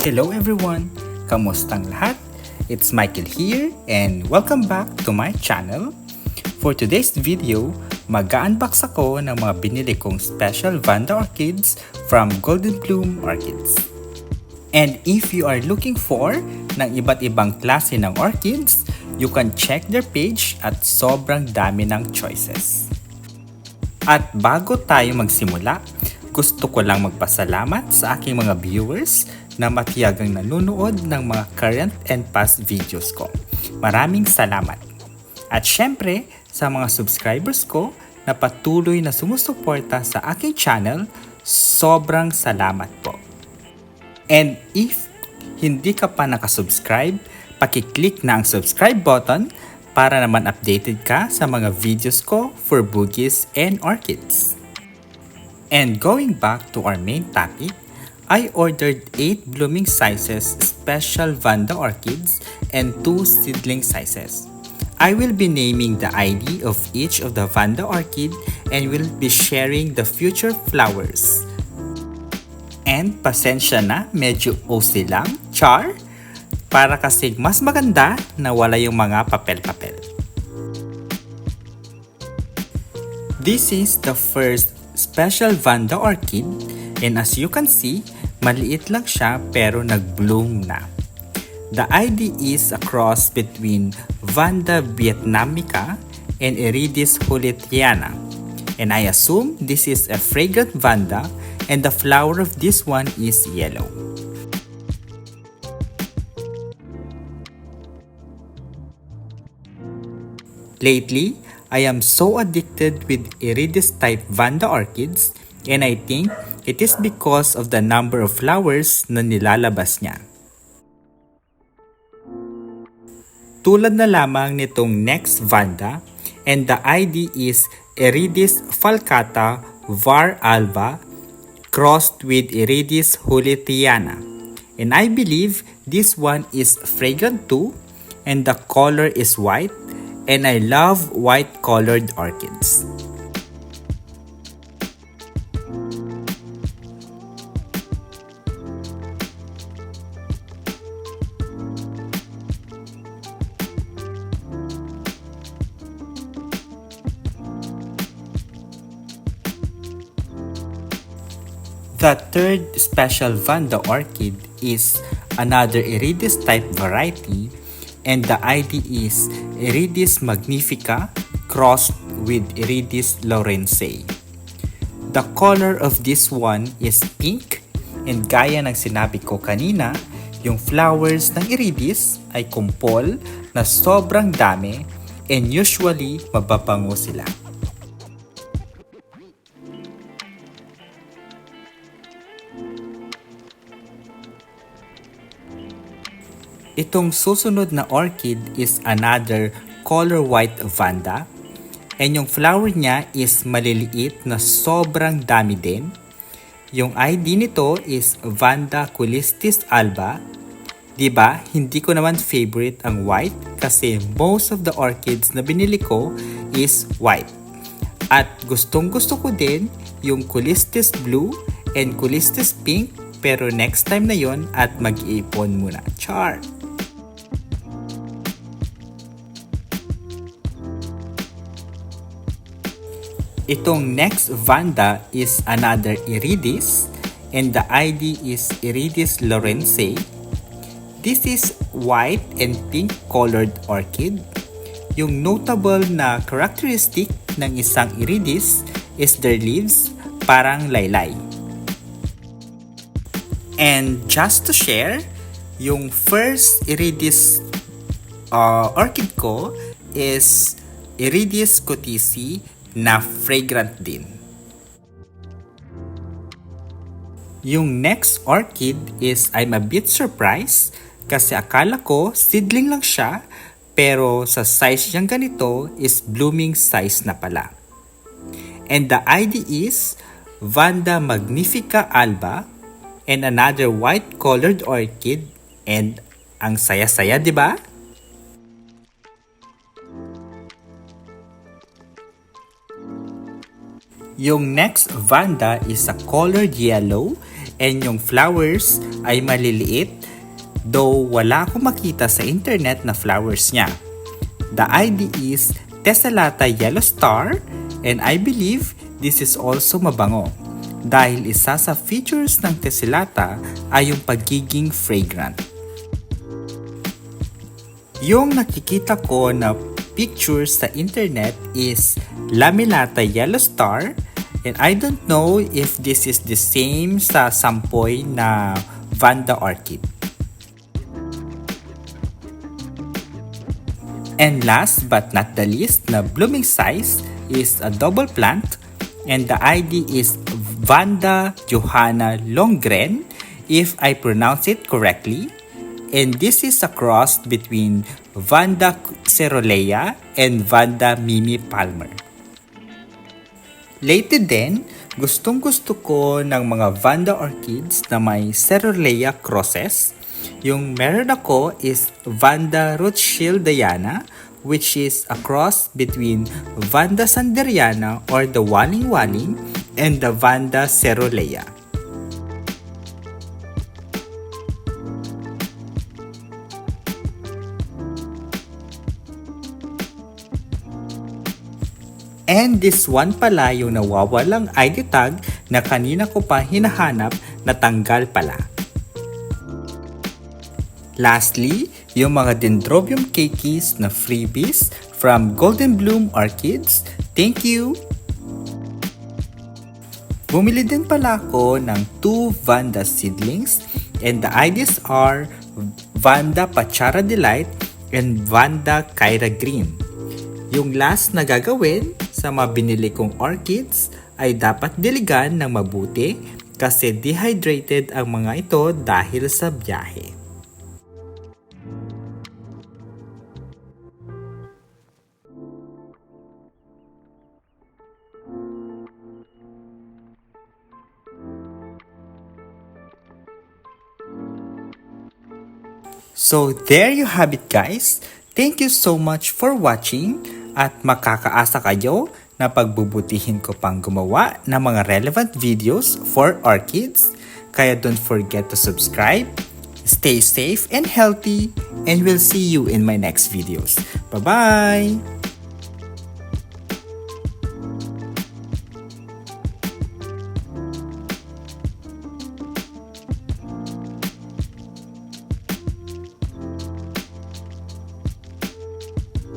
Hello everyone! Kamustang lahat? It's Mikel here and welcome back to my channel. For today's video, mag-unbox ako ng mga binili kong special Vanda Orchids from Golden Bloom Orchids. And if you are looking for ng iba't ibang klase ng orchids, you can check their page at sobrang dami ng choices. At bago tayo magsimula, gusto ko lang magpasalamat sa aking mga viewers na matiyagang nanonood ng mga current and past videos ko. Maraming salamat. At syempre, sa mga subscribers ko na patuloy na sumusuporta sa aking channel, sobrang salamat po. And if hindi ka pa nakasubscribe, pakiclick na ang subscribe button para naman updated ka sa mga videos ko for boogies and orchids. And going back to our main topic, I ordered 8 blooming sizes special Vanda orchids and 2 seedling sizes. I will be naming the ID of each of the Vanda orchid and will be sharing the future flowers. And pasensya na, medyo OC lang, char, para kasi mas maganda na wala yung mga papel-papel. This is the first special Vanda orchid. And as you can see, maliit lang siya pero nag-bloom na. The ID is a cross between Vanda vietnamica and aerides huletiana. And I assume this is a fragrant Vanda and the flower of this one is yellow. Lately, I am so addicted with aerides type Vanda orchids and I think it is because of the number of flowers na nilalabas niya. Tulad na lamang nitong next Vanda and the ID is aerides falcata var alba crossed with aerides huletiana. And I believe this one is fragrant too and the color is white and I love white colored orchids. The third special Vanda orchid is another aerides type variety and the ID is aerides magnifica crossed with aerides lawrenceae. The color of this one is pink and gaya ng sinabi ko kanina, yung flowers ng aerides ay kumpol na sobrang dami and usually mababango sila. Itong susunod na orchid is another color white Vanda and yung flower niya is maliliit na sobrang dami din. Yung ID nito is Vanda culistis alba. Diba, hindi ko naman favorite ang white kasi most of the orchids na binili ko is white. At gustong gusto ko din yung culistis blue and culistis pink pero next time na yon at mag-iipon muna. Char! Itong next Vanda is another aerides and the ID is aerides lawrenceae. This is white and pink colored orchid. Yung notable na characteristic ng isang aerides is their leaves parang laylay. And just to share, yung first aerides orchid ko is aerides cotisi na fragrant din. Yung next orchid is I'm a bit surprised kasi akala ko seedling lang siya pero sa size niyang ganito is blooming size na pala. And the ID is Vanda magnifica alba and another white colored orchid and ang saya-saya, di ba? Yung next Vanda is a colored yellow and yung flowers ay maliliit, though wala akong makita sa internet na flowers niya. The ID is Tessellata Yellow Star, and I believe this is also mabango dahil isa sa features ng Tessellata ay yung pagiging fragrant. Yung nakikita ko na pictures sa internet is Lamellata Yellow Star, and I don't know if this is the same sa sampoy na Vanda Orchid. And last but not the least na blooming size is a double plant, and the ID is Vanda Johanna Longren if I pronounce it correctly. And this is a cross between Vanda Cerulea and Vanda Mimi Palmer. Lately din, gustong-gusto ko ng mga Vanda Orchids na may Cerulea crosses. Yung meron ako is Vanda Rothschildiana, which is a cross between Vanda Sanderiana or the Waling-Waling and the Vanda Cerulea. And this one pala yung nawawalang ID tag na kanina ko pa hinahanap na tanggal pala. Lastly, yung mga Dendrobium cakeys na freebies from Golden Bloom Orchids. Thank you! Bumili din pala ako ng 2 Vanda seedlings, and the IDs are Vanda Pachara Delight and Vanda Kyra Green. Yung last na gagawin sa mga binili kong orchids ay dapat diligan ng mabuti kasi dehydrated ang mga ito dahil sa biyahe. So there you have it, guys. Thank you so much for watching at makakaasa kayo na pagbubutihin ko pang gumawa ng mga relevant videos for orchids. Kaya don't forget to subscribe, stay safe and healthy, and we'll see you in my next videos. Bye-bye!